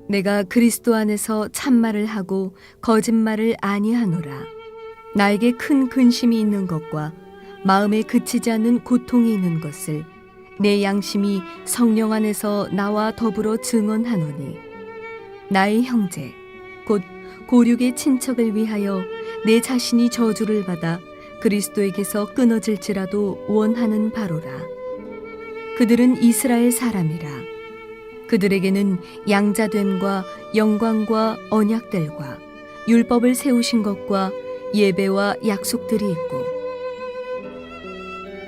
내가 그리스도 안에서 참말을 하고 거짓말을 아니하노라. 나에게 큰 근심이 있는 것과 마음에 그치지 않는 고통이 있는 것을 내 양심이 성령 안에서 나와 더불어 증언하노니, 나의 형제 곧 고륙의 친척을 위하여 내 자신이 저주를 받아 그리스도에게서 끊어질지라도 원하는 바로라. 그들은 이스라엘 사람이라. 그들에게는 양자됨과 영광과 언약들과 율법을 세우신 것과 예배와 약속들이 있고,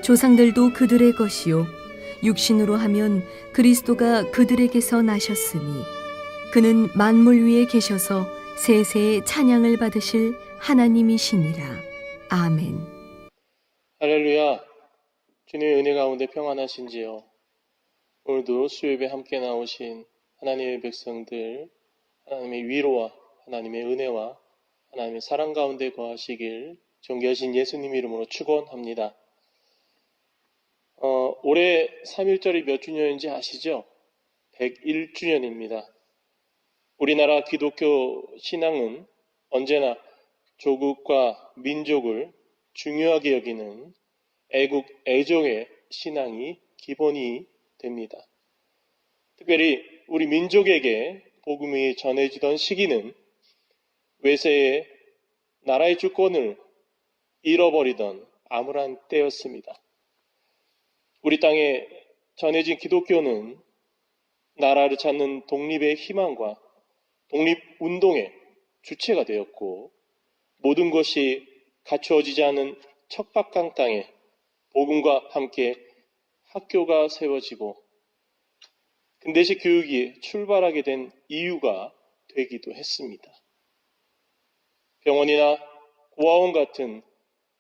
조상들도 그들의 것이요 육신으로 하면 그리스도가 그들에게서 나셨으니 그는 만물 위에 계셔서 세세의 찬양을 받으실 하나님이시니라. 아멘. 할렐루야. 주님의 은혜 가운데 평안하신지요. 오늘도 수요예배 함께 나오신 하나님의 백성들, 하나님의 위로와 하나님의 은혜와 하나님의 사랑 가운데 거하시길 존귀하신 예수님 이름으로 축원합니다. 올해 3.1절이 몇 주년인지 아시죠? 101주년입니다. 우리나라 기독교 신앙은 언제나 조국과 민족을 중요하게 여기는 애국, 애정의 신앙이 기본이 됩니다. 특별히 우리 민족에게 복음이 전해지던 시기는 외세의 나라의 주권을 잃어버리던 암울한 때였습니다. 우리 땅에 전해진 기독교는 나라를 찾는 독립의 희망과 독립운동의 주체가 되었고, 모든 것이 갖추어지지 않은 척박한 땅에 복음과 함께 학교가 세워지고 근대식 교육이 출발하게 된 이유가 되기도 했습니다. 병원이나 고아원 같은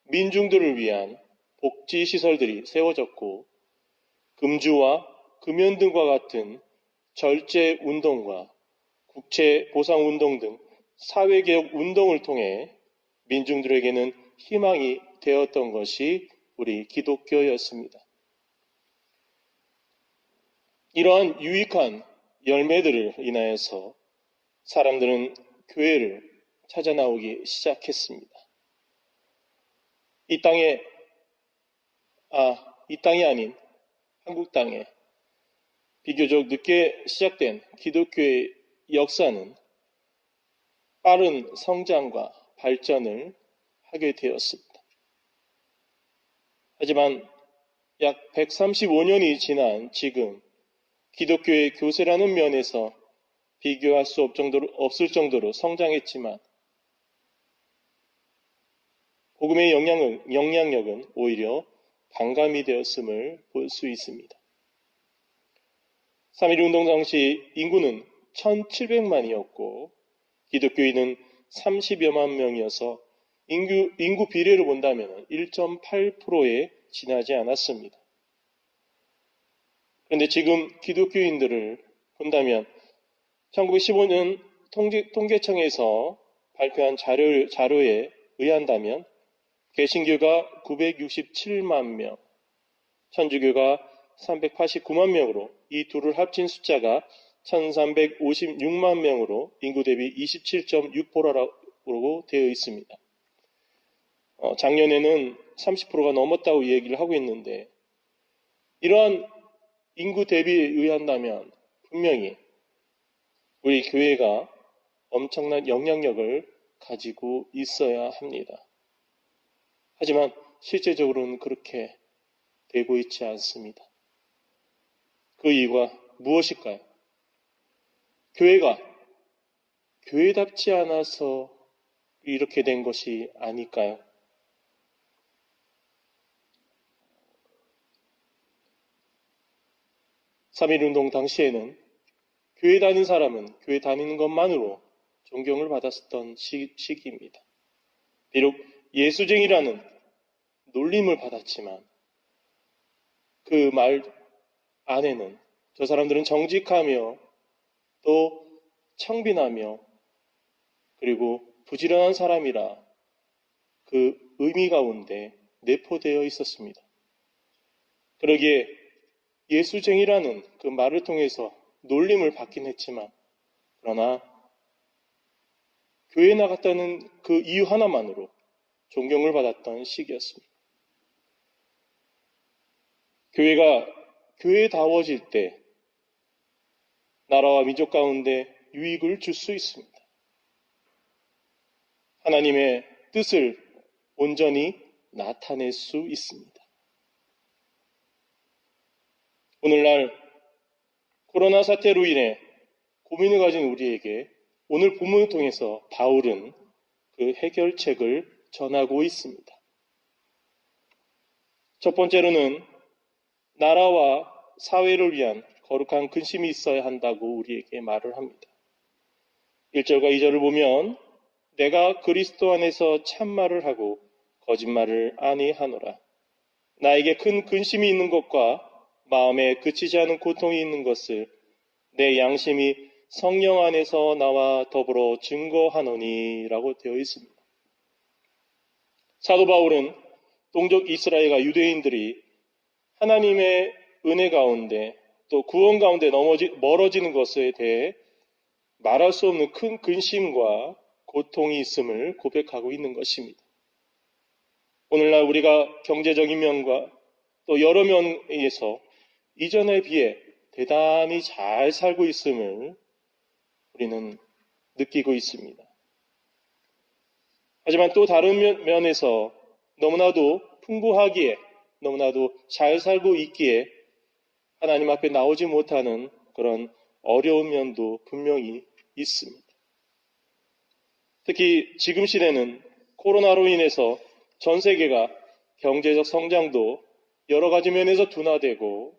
민중들을 위한 복지시설들이 세워졌고, 금주와 금연 등과 같은 절제운동과 국채보상운동 등 사회개혁 운동을 통해 민중들에게는 희망이 되었던 것이 우리 기독교였습니다. 이러한 유익한 열매들을 인하여서 사람들은 교회를 찾아 나오기 시작했습니다. 이 땅이 아닌 한국 땅에 비교적 늦게 시작된 기독교의 역사는 빠른 성장과 발전을 하게 되었습니다. 하지만 약 135년이 지난 지금 기독교의 교세라는 면에서 비교할 수 없을 정도로 성장했지만 복음의 영향력은 오히려 반감이 되었음을 볼 수 있습니다. 3.1운동 당시 인구는 1,700만이었고 기독교인은 30여만 명이어서 인구 비례로 본다면 1.8%에 지나지 않았습니다. 그런데 지금 기독교인들을 본다면 1915년 통계청에서 발표한 자료에 의한다면 개신교가 967만 명, 천주교가 389만 명으로 이 둘을 합친 숫자가 1356만 명으로 인구 대비 27.6%라고 되어 있습니다. 작년에는 30%가 넘었다고 얘기를 하고 있는데, 이러한 인구 대비에 의한다면 분명히 우리 교회가 엄청난 영향력을 가지고 있어야 합니다. 하지만 실제적으로는 그렇게 되고 있지 않습니다. 그 이유가 무엇일까요? 교회가 교회답지 않아서 이렇게 된 것이 아닐까요? (3.1운동) 당시에는 교회 다니는 사람은 교회 다니는 것만으로 존경을 받았었던 시기입니다. 비록 예수쟁이라는 놀림을 받았지만 그 말 안에는 저 사람들은 정직하며 또 청빈하며 그리고 부지런한 사람이라 그 의미 가운데 내포되어 있었습니다. 그러기에 예수쟁이라는 그 말을 통해서 놀림을 받긴 했지만 그러나 교회에 나갔다는 그 이유 하나만으로 존경을 받았던 시기였습니다. 교회가 교회다워질 때 나라와 민족 가운데 유익을 줄 수 있습니다. 하나님의 뜻을 온전히 나타낼 수 있습니다. 오늘날 코로나 사태로 인해 고민을 가진 우리에게 오늘 본문을 통해서 바울은 그 해결책을 전하고 있습니다. 첫 번째로는 나라와 사회를 위한 거룩한 근심이 있어야 한다고 우리에게 말을 합니다. 1절과 2절을 보면 내가 그리스도 안에서 참말을 하고 거짓말을 아니하노라. 나에게 큰 근심이 있는 것과 마음에 그치지 않은 고통이 있는 것을 내 양심이 성령 안에서 나와 더불어 증거하노니 라고 되어 있습니다. 사도 바울은 동족 이스라엘과 유대인들이 하나님의 은혜 가운데 또 구원 가운데 멀어지는 것에 대해 말할 수 없는 큰 근심과 고통이 있음을 고백하고 있는 것입니다. 오늘날 우리가 경제적인 면과 또 여러 면에서 이전에 비해 대단히 잘 살고 있음을 우리는 느끼고 있습니다. 하지만 또 다른 면에서 너무나도 풍부하기에 너무나도 잘 살고 있기에 하나님 앞에 나오지 못하는 그런 어려운 면도 분명히 있습니다. 특히 지금 시대는 코로나로 인해서 전 세계가 경제적 성장도 여러 가지 면에서 둔화되고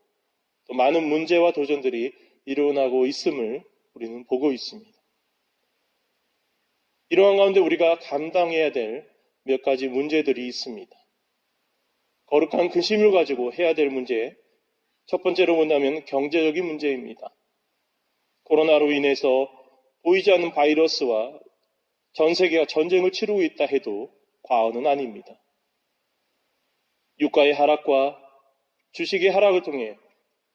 또 많은 문제와 도전들이 일어나고 있음을 우리는 보고 있습니다. 이러한 가운데 우리가 감당해야 될 몇 가지 문제들이 있습니다. 거룩한 근심을 가지고 해야 될 문제, 첫 번째로 본다면 경제적인 문제입니다. 코로나로 인해서 보이지 않는 바이러스와 전 세계가 전쟁을 치르고 있다 해도 과언은 아닙니다. 유가의 하락과 주식의 하락을 통해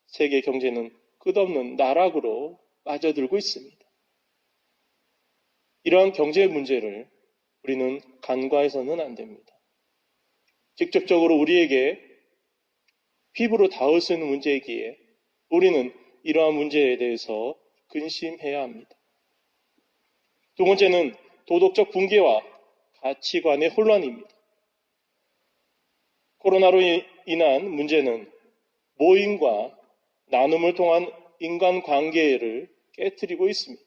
세계 경제는 끝없는 나락으로 빠져들고 있습니다. 이러한 경제 문제를 우리는 간과해서는 안 됩니다. 직접적으로 우리에게 피부로 닿을 수 있는 문제이기에 우리는 이러한 문제에 대해서 근심해야 합니다. 두 번째는 도덕적 붕괴와 가치관의 혼란입니다. 코로나로 인한 문제는 모임과 나눔을 통한 인간관계를 깨트리고 있습니다.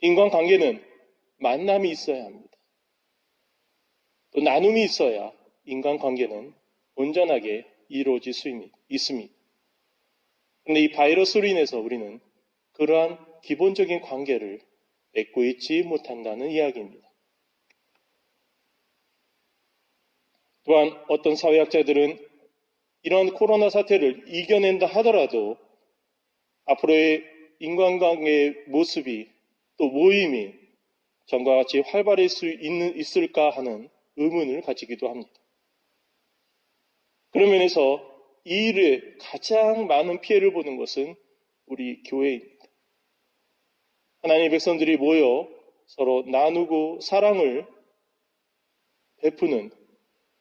인간관계는 만남이 있어야 합니다. 또 나눔이 있어야 인간관계는 온전하게 이루어질 수 있습니다. 그런데 이 바이러스로 인해서 우리는 그러한 기본적인 관계를 맺고 있지 못한다는 이야기입니다. 또한 어떤 사회학자들은 이러한 코로나 사태를 이겨낸다 하더라도 앞으로의 인간관계의 모습이 또 모임이 전과 같이 활발할 수 있을까 하는 의문을 가지기도 합니다. 그런 면에서 이 일에 가장 많은 피해를 보는 것은 우리 교회입니다. 하나님의 백성들이 모여 서로 나누고 사랑을 베푸는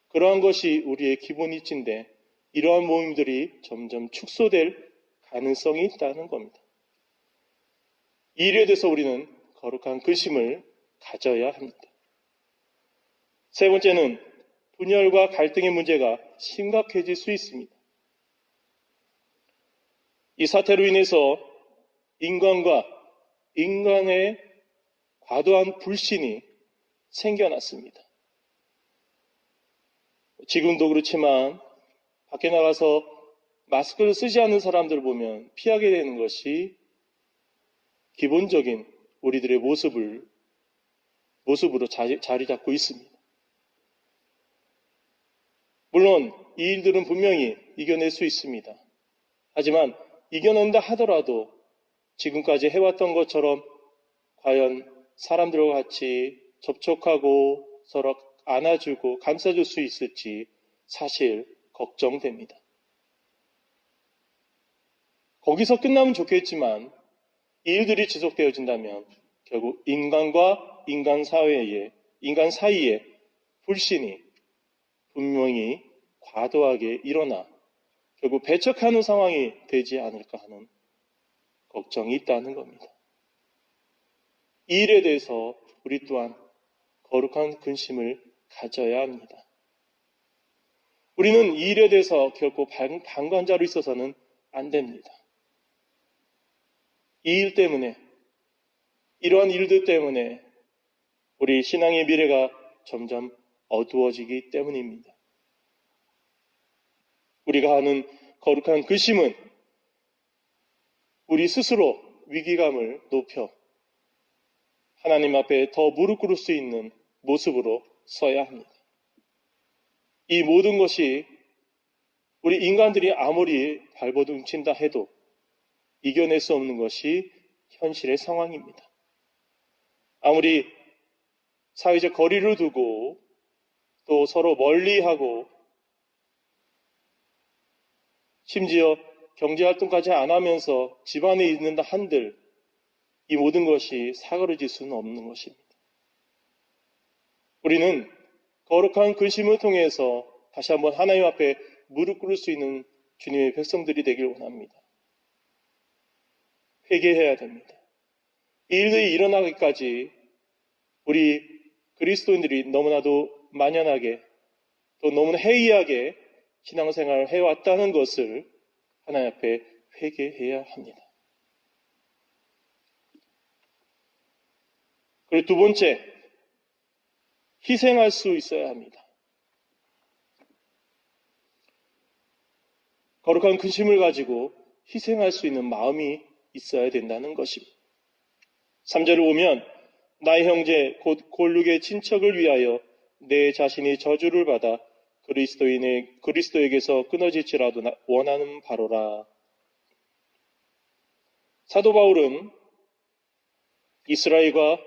그러한 것이 우리의 기본 이치인데 이러한 모임들이 점점 축소될 가능성이 있다는 겁니다. 이 일에 대해서 우리는 거룩한 근심을 가져야 합니다. 세 번째는 분열과 갈등의 문제가 심각해질 수 있습니다. 이 사태로 인해서 인간과 인간의 과도한 불신이 생겨났습니다. 지금도 그렇지만 밖에 나가서 마스크를 쓰지 않는 사람들을 보면 피하게 되는 것이 기본적인 우리들의 모습으로 자리 잡고 있습니다. 물론 이 일들은 분명히 이겨낼 수 있습니다. 하지만 이겨낸다 하더라도 지금까지 해왔던 것처럼 과연 사람들과 같이 접촉하고 서로 안아주고 감싸줄 수 있을지 사실 걱정됩니다. 거기서 끝나면 좋겠지만 이 일들이 지속되어진다면 결국 인간과 인간 사이에 불신이 분명히 과도하게 일어나 결국 배척하는 상황이 되지 않을까 하는 걱정이 있다는 겁니다. 이 일에 대해서 우리 또한 거룩한 근심을 가져야 합니다. 우리는 이 일에 대해서 결코 방관자로 있어서는 안 됩니다. 이 일 때문에, 이러한 일들 때문에 우리 신앙의 미래가 점점 어두워지기 때문입니다. 우리가 하는 거룩한 근심은 우리 스스로 위기감을 높여 하나님 앞에 더 무릎 꿇을 수 있는 모습으로 서야 합니다. 이 모든 것이 우리 인간들이 아무리 발버둥친다 해도 이겨낼 수 없는 것이 현실의 상황입니다. 아무리 사회적 거리를 두고 또 서로 멀리하고 심지어 경제활동까지 안 하면서 집안에 있는다 한들 이 모든 것이 사그러질 수는 없는 것입니다. 우리는 거룩한 근심을 통해서 다시 한번 하나님 앞에 무릎 꿇을 수 있는 주님의 백성들이 되길 원합니다. 회개해야 됩니다. 이 일들이 일어나기까지 우리 그리스도인들이 너무나도 만연하게 또 너무나 해이하게 신앙생활을 해왔다는 것을 하나님 앞에 회개해야 합니다. 그리고 두 번째, 희생할 수 있어야 합니다. 거룩한 근심을 가지고 희생할 수 있는 마음이 있어야 된다는 것입니다. 3절을 보면 나의 형제 곧 골육의 친척을 위하여 내 자신이 저주를 받아 그리스도에게서 끊어질지라도 원하는 바로라. 사도 바울은 이스라엘과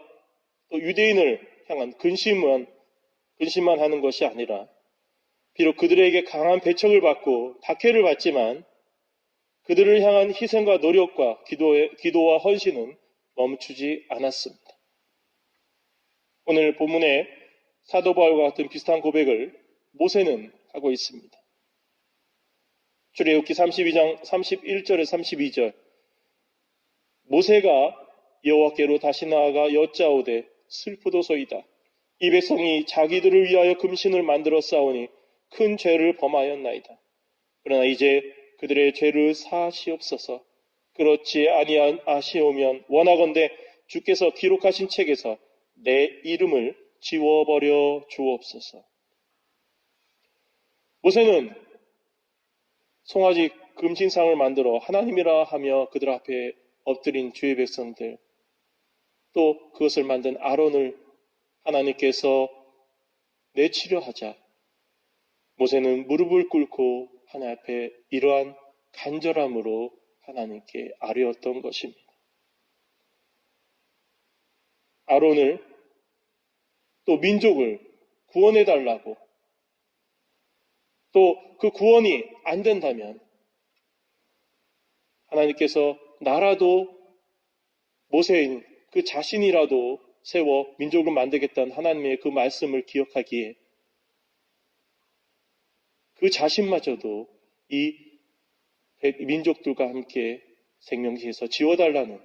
또 유대인을 향한 근심만 하는 것이 아니라 비록 그들에게 강한 배척을 받고 박해를 받지만 그들을 향한 희생과 노력과 기도와 헌신은 멈추지 않았습니다. 오늘 본문에 사도 바울과 같은 비슷한 고백을 모세는 하고 있습니다. 출애굽기 32장 31절에 32절 모세가 여호와께로 다시 나아가 여짜오되 슬프도소이다. 이 백성이 자기들을 위하여 금신을 만들어 싸우니 큰 죄를 범하였나이다. 그러나 이제 그들의 죄를 사하시옵소서. 그렇지 아니하시오면 원하건대 주께서 기록하신 책에서 내 이름을 지워버려 주옵소서. 모세는 송아지 금신상을 만들어 하나님이라 하며 그들 앞에 엎드린 주의 백성들, 또 그것을 만든 아론을 하나님께서 내치려 하자 모세는 무릎을 꿇고 하나님 앞에 이러한 간절함으로 하나님께 아뢰었던 것입니다. 아론을 또 민족을 구원해달라고, 또 그 구원이 안 된다면 하나님께서 나라도 모세인 그 자신이라도 세워 민족을 만들겠다는 하나님의 그 말씀을 기억하기에 그 자신마저도 이 민족들과 함께 생명지에서 지워달라는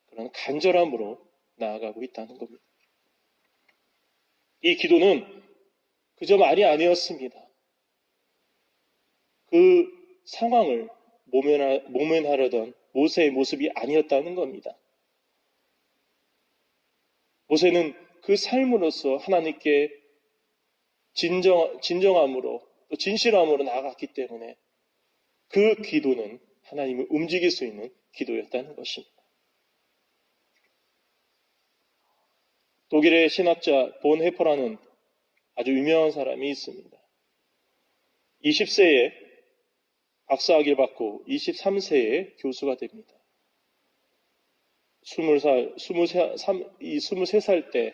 그런 간절함으로 나아가고 있다는 겁니다. 이 기도는 그저 말이 아니었습니다. 그 상황을 모면하려던 모세의 모습이 아니었다는 겁니다. 모세는 그 삶으로서 하나님께 진정함으로 또 진실함으로 나아갔기 때문에 그 기도는 하나님을 움직일 수 있는 기도였다는 것입니다. 독일의 신학자 본 헤퍼라는 아주 유명한 사람이 있습니다. 20세에 박사학위를 받고 23세에 교수가 됩니다. 23살 때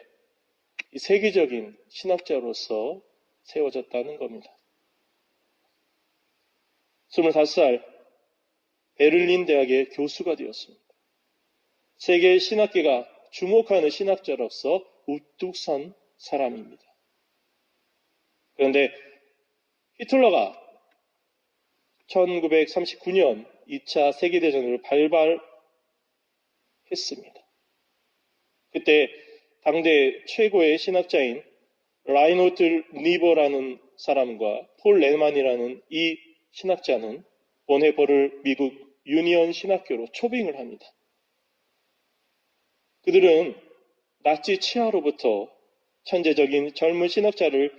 세계적인 신학자로서 세워졌다는 겁니다. 25살 베를린 대학의 교수가 되었습니다. 세계 신학계가 주목하는 신학자로서 우뚝 선 사람입니다. 그런데 히틀러가 1939년 2차 세계대전을 발발했습니다. 그때 당대 최고의 신학자인 라이노트 니버라는 사람과 폴 레만이라는 이 신학자는 본헤버를 미국 유니언 신학교로 초빙을 합니다. 그들은 나치 치하로부터 천재적인 젊은 신학자를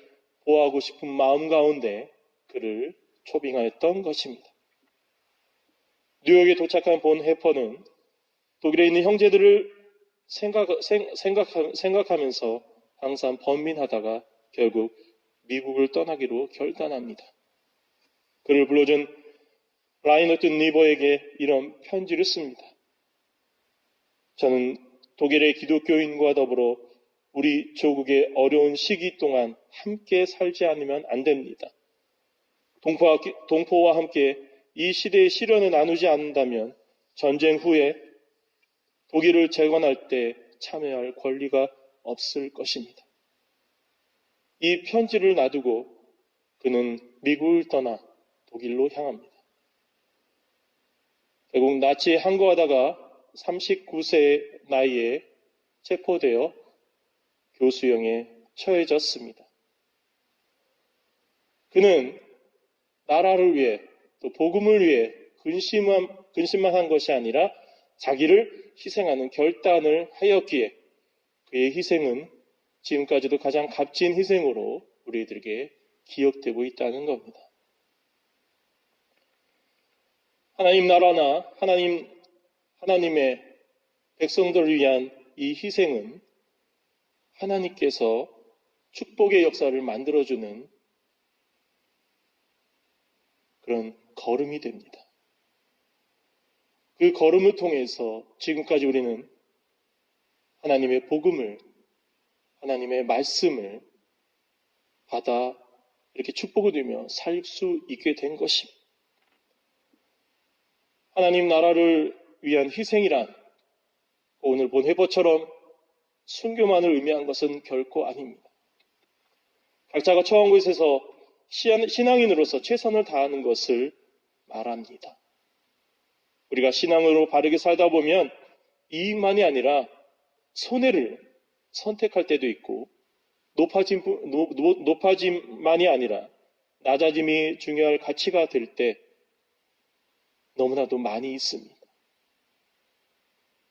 보호하고 싶은 마음 가운데 그를 초빙하였던 것입니다. 뉴욕에 도착한 본헤퍼는 독일에 있는 형제들을 생각하면서 항상 번민하다가 결국 미국을 떠나기로 결단합니다. 그를 불러준 라이너트 니버에게 이런 편지를 씁니다. 저는 독일의 기독교인과 더불어 우리 조국의 어려운 시기 동안 함께 살지 않으면 안 됩니다. 동포와 함께 이 시대의 시련을 나누지 않는다면 전쟁 후에 독일을 재건할 때 참여할 권리가 없을 것입니다. 이 편지를 놔두고 그는 미국을 떠나 독일로 향합니다. 결국 나치에 항거하다가 39세의 나이에 체포되어 교수형에 처해졌습니다. 그는 나라를 위해 또 복음을 위해 근심만 한 것이 아니라 자기를 희생하는 결단을 하였기에 그의 희생은 지금까지도 가장 값진 희생으로 우리들에게 기억되고 있다는 겁니다. 하나님 나라나 하나님의 백성들을 위한 이 희생은 하나님께서 축복의 역사를 만들어주는 그런 걸음이 됩니다. 그 걸음을 통해서 지금까지 우리는 하나님의 복음을, 하나님의 말씀을 받아 이렇게 축복을 누리며 살 수 있게 된 것입니다. 하나님 나라를 위한 희생이란 오늘 본 해보처럼 순교만을 의미한 것은 결코 아닙니다. 각자가 처한 곳에서 신앙인으로서 최선을 다하는 것을 말합니다. 우리가 신앙으로 바르게 살다 보면 이익만이 아니라 손해를 선택할 때도 있고 높아짐만이 아니라 낮아짐이 중요할 가치가 될 때 너무나도 많이 있습니다.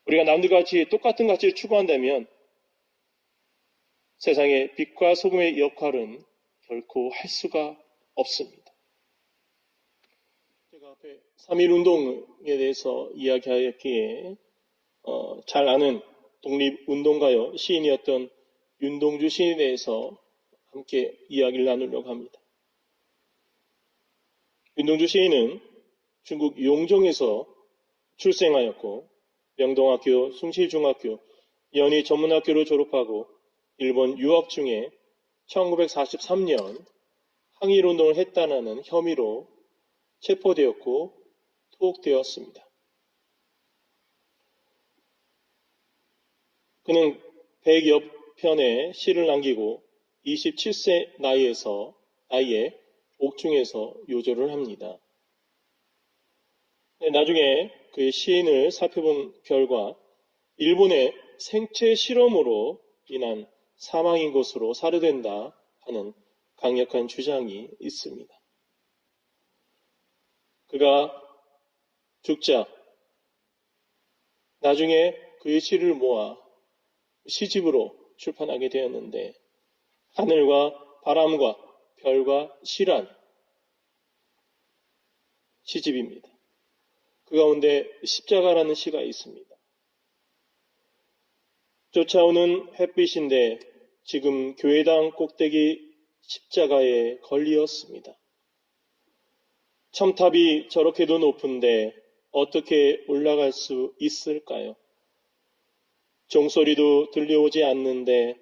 우리가 남들같이 똑같은 가치를 추구한다면 세상의 빛과 소금의 역할은 결코 할 수가 없습니다. 제가 앞에 3.1운동에 대해서 이야기하였기에 잘 아는 독립운동가요 시인이었던 윤동주 시인에 대해서 함께 이야기를 나누려고 합니다. 윤동주 시인은 중국 용종에서 출생하였고 명동학교, 숭실중학교, 연희 전문학교를 졸업하고 일본 유학 중에 1943년 항일운동을 했다는 혐의로 체포되었고 투옥되었습니다. 그는 100여 편의 시를 남기고 27세 나이에 옥중에서 요절을 합니다. 나중에 그의 시인을 살펴본 결과 일본의 생체 실험으로 인한 사망인 것으로 사료된다 하는 강력한 주장이 있습니다. 그가 죽자 나중에 그의 시를 모아 시집으로 출판하게 되었는데 하늘과 바람과 별과 시란 시집입니다. 그 가운데 십자가라는 시가 있습니다. 쫓아오는 햇빛인데 지금 교회당 꼭대기 십자가에 걸리었습니다. 첨탑이 저렇게도 높은데 어떻게 올라갈 수 있을까요? 종소리도 들려오지 않는데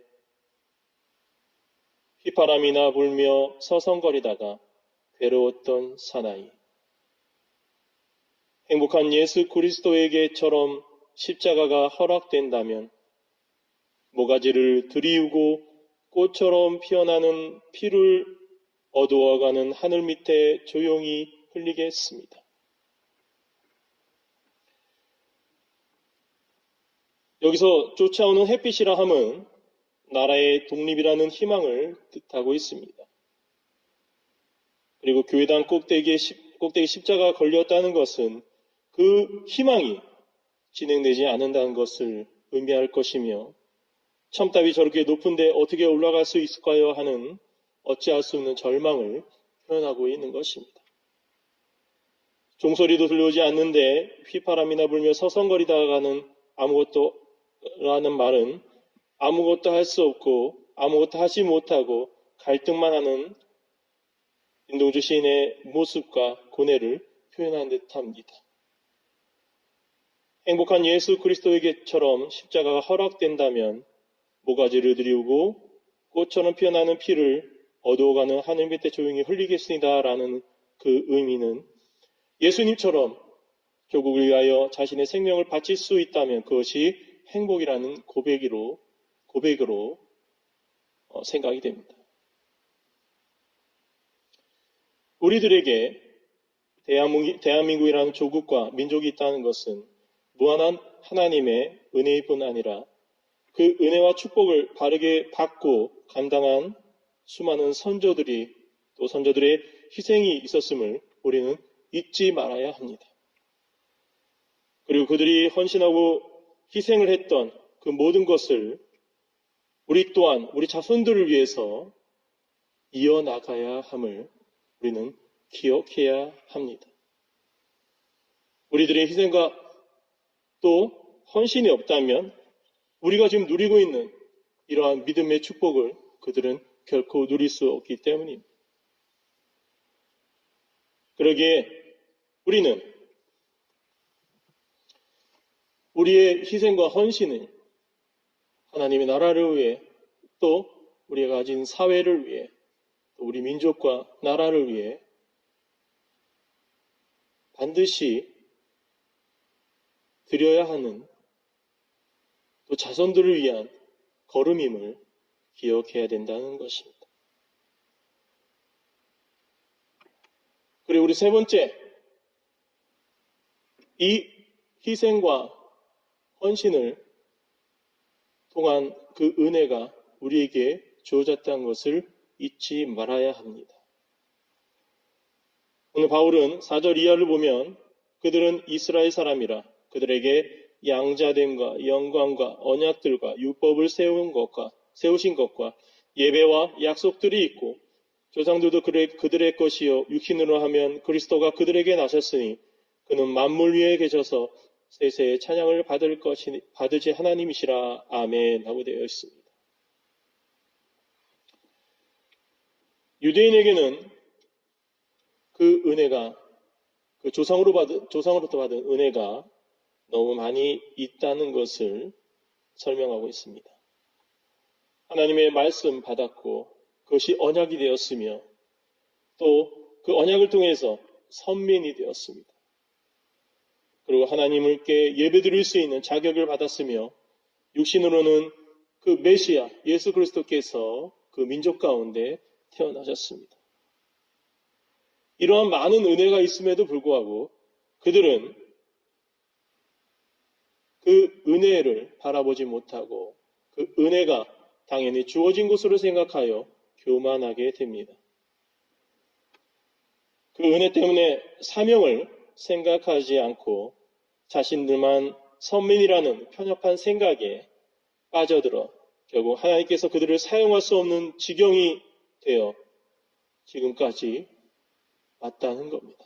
휘파람이나 불며 서성거리다가 괴로웠던 사나이. 행복한 예수 그리스도에게처럼 십자가가 허락된다면 모가지를 들이우고 꽃처럼 피어나는 피를 어두워가는 하늘 밑에 조용히 흘리겠습니다. 여기서 쫓아오는 햇빛이라 함은 나라의 독립이라는 희망을 뜻하고 있습니다. 그리고 교회당 꼭대기 십자가가 걸렸다는 것은 그 희망이 진행되지 않는다는 것을 의미할 것이며, 첨탑이 저렇게 높은데 어떻게 올라갈 수 있을까요? 하는 어찌할 수 없는 절망을 표현하고 있는 것입니다. 종소리도 들려오지 않는데 휘파람이나 불며 서성거리다가는 아무것도라는 말은 아무것도 할 수 없고 아무것도 하지 못하고 갈등만 하는 윤동주 시인의 모습과 고뇌를 표현한 듯합니다. 행복한 예수 그리스도에게처럼 십자가가 허락된다면 모가지를 들이우고 꽃처럼 피어나는 피를 어두워가는 하늘 밑에 조용히 흘리겠습니다라는 그 의미는 예수님처럼 조국을 위하여 자신의 생명을 바칠 수 있다면 그것이 행복이라는 고백으로 생각이 됩니다. 우리들에게 대한민국이라는 조국과 민족이 있다는 것은 무한한 하나님의 은혜일 뿐 아니라 그 은혜와 축복을 바르게 받고 감당한 수많은 선조들이 또 선조들의 희생이 있었음을 우리는 잊지 말아야 합니다. 그리고 그들이 헌신하고 희생을 했던 그 모든 것을 우리 또한 우리 자손들을 위해서 이어나가야 함을 우리는 기억해야 합니다. 우리들의 희생과 또 헌신이 없다면 우리가 지금 누리고 있는 이러한 믿음의 축복을 그들은 결코 누릴 수 없기 때문입니다. 그러기에 우리는 우리의 희생과 헌신을 하나님의 나라를 위해 또 우리가 가진 사회를 위해 또 우리 민족과 나라를 위해 반드시 드려야 하는 또 자손들을 위한 걸음임을 기억해야 된다는 것입니다. 그리고 우리 세 번째, 이 희생과 헌신을 통한 그 은혜가 우리에게 주어졌다는 것을 잊지 말아야 합니다. 오늘 바울은 4절 이하를 보면 그들은 이스라엘 사람이라 그들에게 양자됨과 영광과 언약들과 율법을 세우신 것과 예배와 약속들이 있고 조상들도 그들의 것이요 육신으로 하면 그리스도가 그들에게 나셨으니 그는 만물 위에 계셔서 세세의 찬양을 받으시 하나님이시라. 아멘 하고 되어 있습니다. 유대인에게는 그 은혜가 그 조상으로부터 받은 은혜가 너무 많이 있다는 것을 설명하고 있습니다. 하나님의 말씀 받았고 그것이 언약이 되었으며 또 그 언약을 통해서 선민이 되었습니다. 그리고 하나님께 예배드릴 수 있는 자격을 받았으며 육신으로는 그 메시아 예수 그리스도께서 그 민족 가운데 태어나셨습니다. 이러한 많은 은혜가 있음에도 불구하고 그들은 그 은혜를 바라보지 못하고 그 은혜가 당연히 주어진 것으로 생각하여 교만하게 됩니다. 그 은혜 때문에 사명을 생각하지 않고 자신들만 선민이라는 편협한 생각에 빠져들어 결국 하나님께서 그들을 사용할 수 없는 지경이 되어 지금까지 왔다는 겁니다.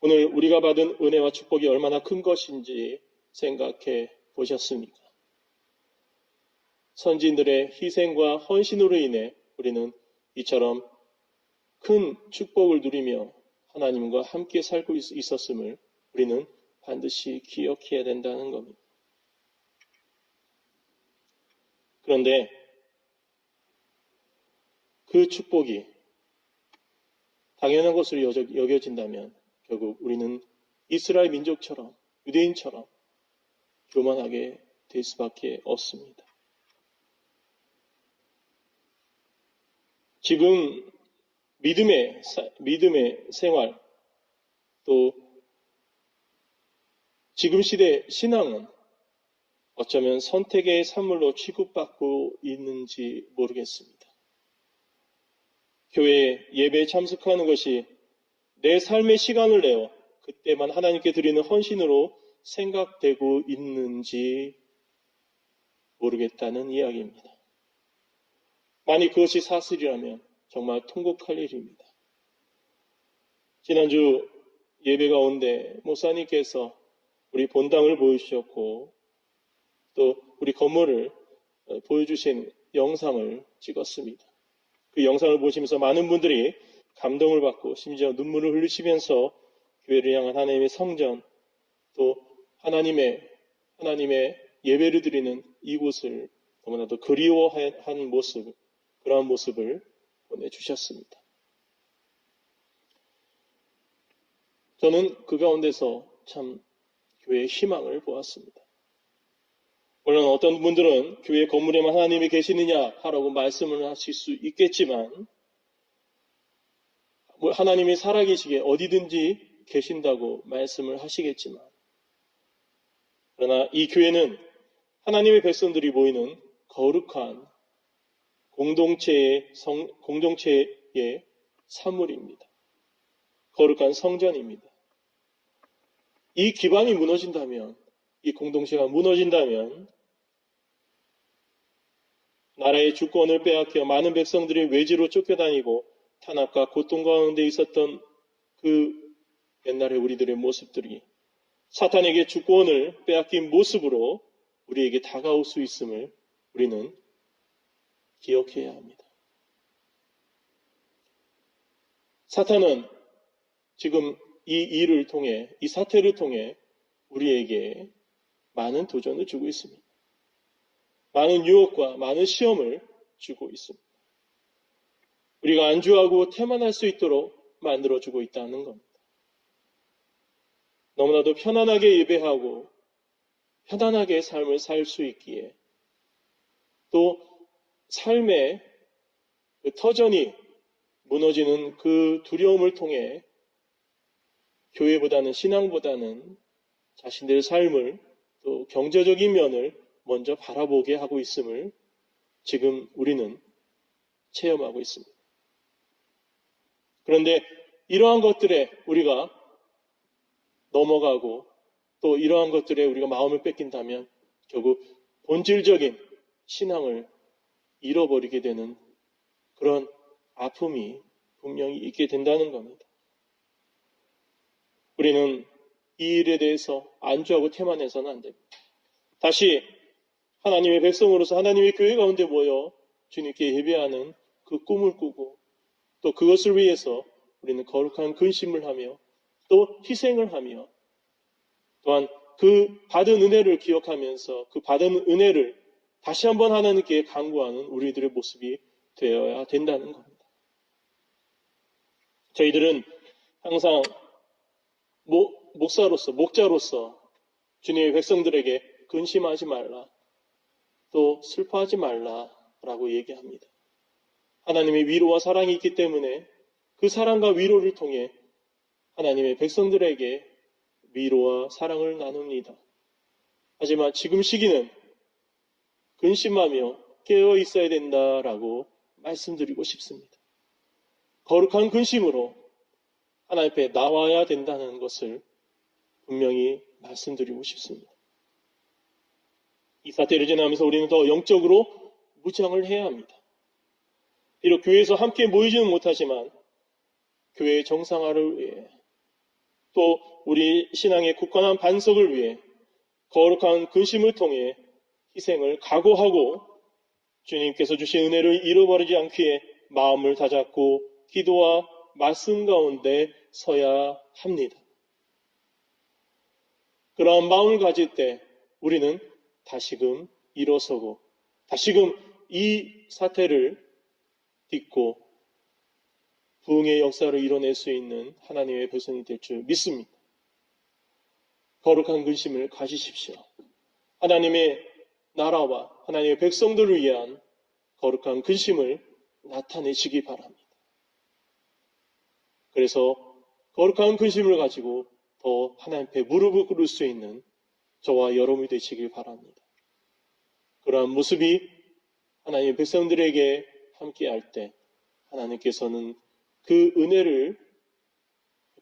오늘 우리가 받은 은혜와 축복이 얼마나 큰 것인지 생각해 보셨습니까? 선진들의 희생과 헌신으로 인해 우리는 이처럼 큰 축복을 누리며 하나님과 함께 살고 있었음을 우리는 반드시 기억해야 된다는 겁니다. 그런데 그 축복이 당연한 것으로 여겨진다면 결국 우리는 이스라엘 민족처럼, 유대인처럼 교만하게 될 수밖에 없습니다. 지금 믿음의 생활, 또 지금 시대 신앙은 어쩌면 선택의 산물로 취급받고 있는지 모르겠습니다. 교회 예배에 참석하는 것이 내 삶의 시간을 내어 그때만 하나님께 드리는 헌신으로 생각되고 있는지 모르겠다는 이야기입니다. 만약 그것이 사실이라면 정말 통곡할 일입니다. 지난주 예배 가운데 목사님께서 우리 본당을 보여주셨고 또 우리 건물을 보여주신 영상을 찍었습니다. 그 영상을 보시면서 많은 분들이 감동을 받고 심지어 눈물을 흘리시면서 교회를 향한 하나님의 성전, 또 하나님의 예배를 드리는 이곳을 너무나도 그리워한 모습, 그러한 모습을 보내주셨습니다. 저는 그 가운데서 참 교회의 희망을 보았습니다. 물론 어떤 분들은 교회 건물에만 하나님이 계시느냐 하라고 말씀을 하실 수 있겠지만 하나님이 살아계시기에 어디든지 계신다고 말씀을 하시겠지만 그러나 이 교회는 하나님의 백성들이 모이는 거룩한 공동체의 사물입니다. 거룩한 성전입니다. 이 기반이 무너진다면, 이 공동체가 무너진다면 나라의 주권을 빼앗겨 많은 백성들이 외지로 쫓겨다니고 탄압과 고통 가운데 있었던 그 옛날의 우리들의 모습들이 사탄에게 주권을 빼앗긴 모습으로 우리에게 다가올 수 있음을 우리는 기억해야 합니다. 사탄은 지금 이 일을 통해, 이 사태를 통해 우리에게 많은 도전을 주고 있습니다. 많은 유혹과 많은 시험을 주고 있습니다. 우리가 안주하고 태만할 수 있도록 만들어주고 있다는 겁니다. 너무나도 편안하게 예배하고 편안하게 삶을 살 수 있기에 또 삶의 그 터전이 무너지는 그 두려움을 통해 교회보다는 신앙보다는 자신들의 삶을 또 경제적인 면을 먼저 바라보게 하고 있음을 지금 우리는 체험하고 있습니다. 그런데 이러한 것들에 우리가 넘어가고 또 이러한 것들에 우리가 마음을 뺏긴다면 결국 본질적인 신앙을 잃어버리게 되는 그런 아픔이 분명히 있게 된다는 겁니다. 우리는 이 일에 대해서 안주하고 태만해서는 안 됩니다. 다시 하나님의 백성으로서 하나님의 교회 가운데 모여 주님께 예배하는 그 꿈을 꾸고 또 그것을 위해서 우리는 거룩한 근심을 하며 또 희생을 하며 또한 그 받은 은혜를 기억하면서 그 받은 은혜를 다시 한번 하나님께 간구하는 우리들의 모습이 되어야 된다는 겁니다. 저희들은 항상 목자로서 주님의 백성들에게 근심하지 말라, 또 슬퍼하지 말라라고 얘기합니다. 하나님의 위로와 사랑이 있기 때문에 그 사랑과 위로를 통해 하나님의 백성들에게 위로와 사랑을 나눕니다. 하지만 지금 시기는 근심하며 깨어 있어야 된다라고 말씀드리고 싶습니다. 거룩한 근심으로 하나님 앞에 나와야 된다는 것을 분명히 말씀드리고 싶습니다. 이 사태를 지나면서 우리는 더 영적으로 무장을 해야 합니다. 비록 교회에서 함께 모이지는 못하지만 교회의 정상화를 위해 또 우리 신앙의 굳건한 반석을 위해 거룩한 근심을 통해 희생을 각오하고 주님께서 주신 은혜를 잃어버리지 않기에 마음을 다잡고 기도와 말씀 가운데 서야 합니다. 그러한 마음을 가질 때 우리는 다시금 일어서고 다시금 이 사태를 딛고 부흥의 역사를 이뤄낼 수 있는 하나님의 백성이 될 줄 믿습니다. 거룩한 근심을 가지십시오. 하나님의 나라와 하나님의 백성들을 위한 거룩한 근심을 나타내시기 바랍니다. 그래서 거룩한 근심을 가지고 더 하나님 앞에 무릎을 꿇을 수 있는 저와 여러분이 되시길 바랍니다. 그러한 모습이 하나님의 백성들에게 함께할 때 하나님께서는 그 은혜를,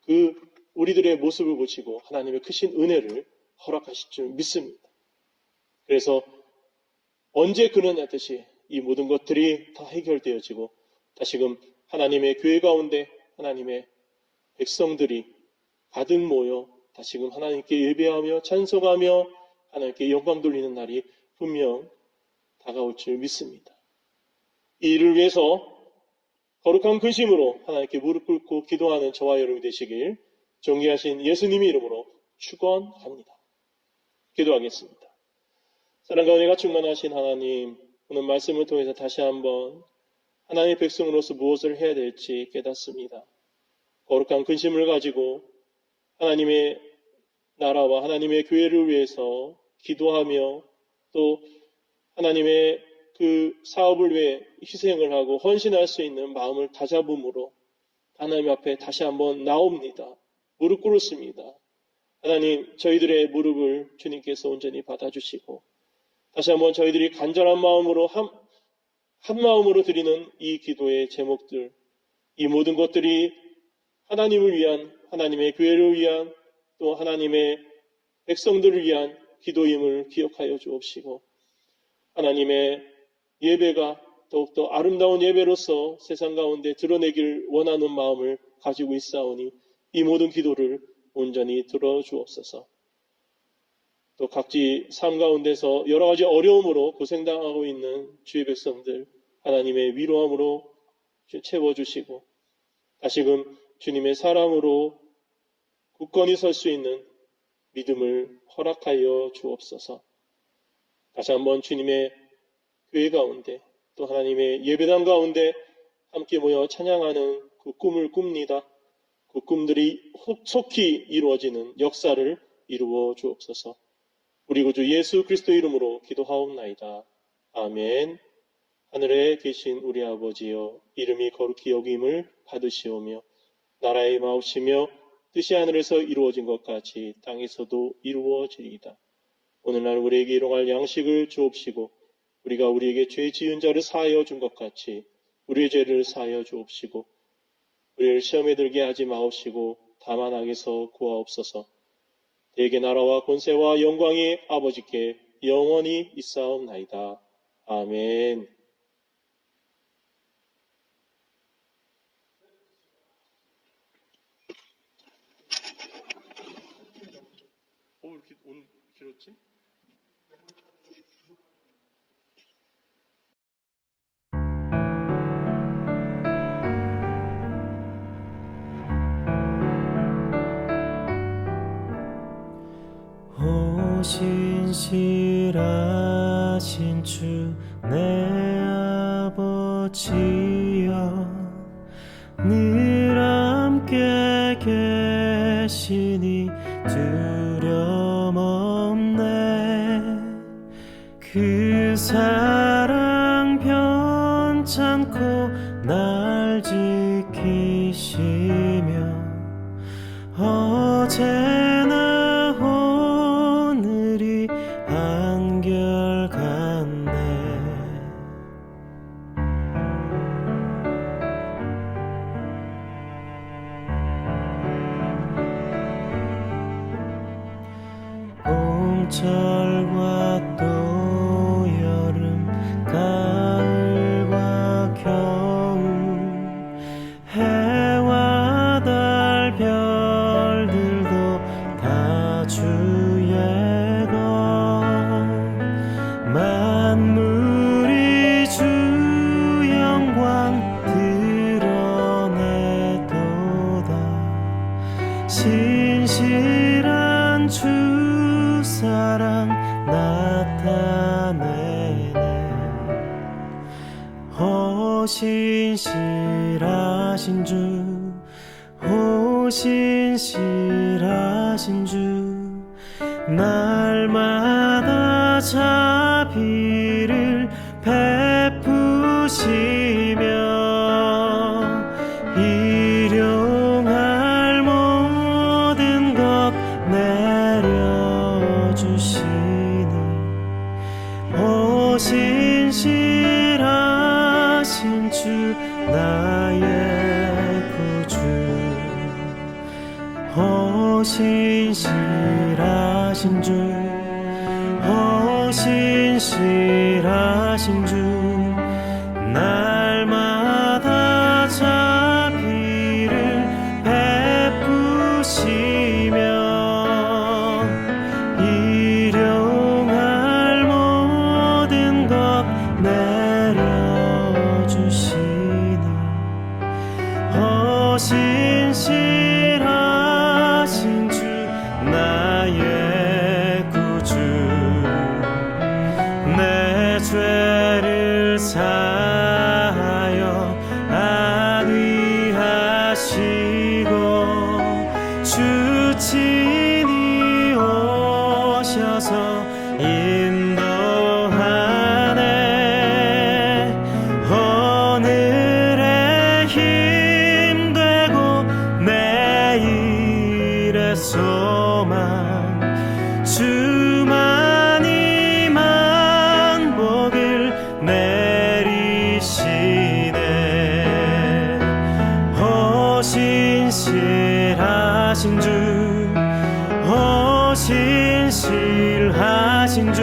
그 우리들의 모습을 보시고 하나님의 크신 은혜를 허락하실 줄 믿습니다. 그래서 언제 그러냐듯이 이 모든 것들이 다 해결되어지고 다시금 하나님의 교회 가운데 하나님의 백성들이 가득 모여 다시금 하나님께 예배하며 찬송하며 하나님께 영광 돌리는 날이 분명 다가올 줄 믿습니다. 이 일을 위해서 거룩한 근심으로 하나님께 무릎 꿇고 기도하는 저와 여러분이 되시길 존귀하신 예수님의 이름으로 축원합니다. 기도하겠습니다. 사랑과 은혜가 충만하신 하나님, 오늘 말씀을 통해서 다시 한번 하나님의 백성으로서 무엇을 해야 될지 깨닫습니다. 거룩한 근심을 가지고 하나님의 나라와 하나님의 교회를 위해서 기도하며 또 하나님의 그 사업을 위해 희생을 하고 헌신할 수 있는 마음을 다잡음으로 하나님 앞에 다시 한번 나옵니다. 무릎 꿇었습니다. 하나님, 저희들의 무릎을 주님께서 온전히 받아주시고 다시 한번 저희들이 간절한 마음으로 한 마음으로 드리는 이 기도의 제목들, 이 모든 것들이 하나님을 위한, 하나님의 교회를 위한, 또 하나님의 백성들을 위한 기도임을 기억하여 주옵시고 하나님의 예배가 더욱더 아름다운 예배로서 세상 가운데 드러내길 원하는 마음을 가지고 있사오니 이 모든 기도를 온전히 들어주옵소서. 또 각지 삶 가운데서 여러 가지 어려움으로 고생당하고 있는 주의 백성들 하나님의 위로함으로 채워주시고 다시금 주님의 사랑으로 굳건히 설 수 있는 믿음을 허락하여 주옵소서. 다시 한번 주님의 교회 가운데 또 하나님의 예배당 가운데 함께 모여 찬양하는 그 꿈을 꿉니다. 그 꿈들이 속히 이루어지는 역사를 이루어 주옵소서. 우리 구주 예수 그리스도 이름으로 기도하옵나이다. 아멘. 하늘에 계신 우리 아버지여, 이름이 거룩히 여김을 받으시오며 나라의 마옵시며 뜻이 하늘에서 이루어진 것 같이 땅에서도 이루어지리이다. 오늘날 우리에게 일용할 양식을 주옵시고 우리가 우리에게 죄 지은 자를 사하여 준 것 같이 우리의 죄를 사하여 주옵시고 우리를 시험에 들게 하지 마옵시고 다만 악에서 구하옵소서. 대개 나라와 권세와 영광이 아버지께 영원히 있사옵나이다. 아멘. 이렇게 오늘 길었지? 신실하신 주 내 아버지여, 늘 함께 계시니 두려움 없네. 그 사랑 편찮고 날 지키시며 어제나 오늘이 한결같네. 봄철과 또 여름, 가을과 겨울, 해와 달 별들도 다 주의 것. 만물이 주 영광 드러내도다. 신실한 주 사랑 신실하신 주 신실하신 주 날마다 자비를 베푸시며 일용할 모든 것 내려주시네. 신실하신 주 나의 구주 신실하신 주 신실하신 주 날마다 자비를 베푸시며 일용할 모든 것 내려주시네. 신실하신 주 나의 구주 내 죄를 사하여 안위하시고 주 친히 오셔서 인도하네. 오늘의 힘 되고 내일의 소망 주만이 만복을 내리시네. 신실하신 주 신실하신 주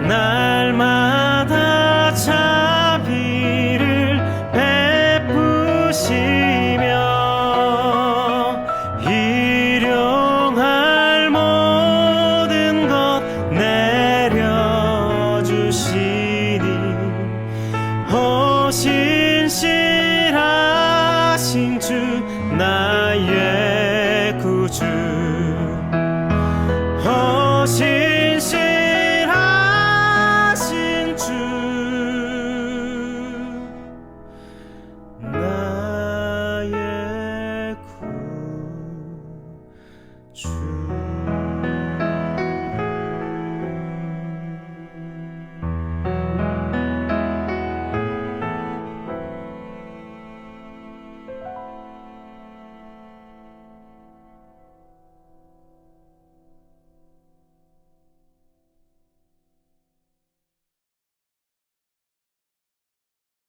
날마다 자비를 베푸시며 일용할 모든 것 내려주시니 신실하신 주 나의 구주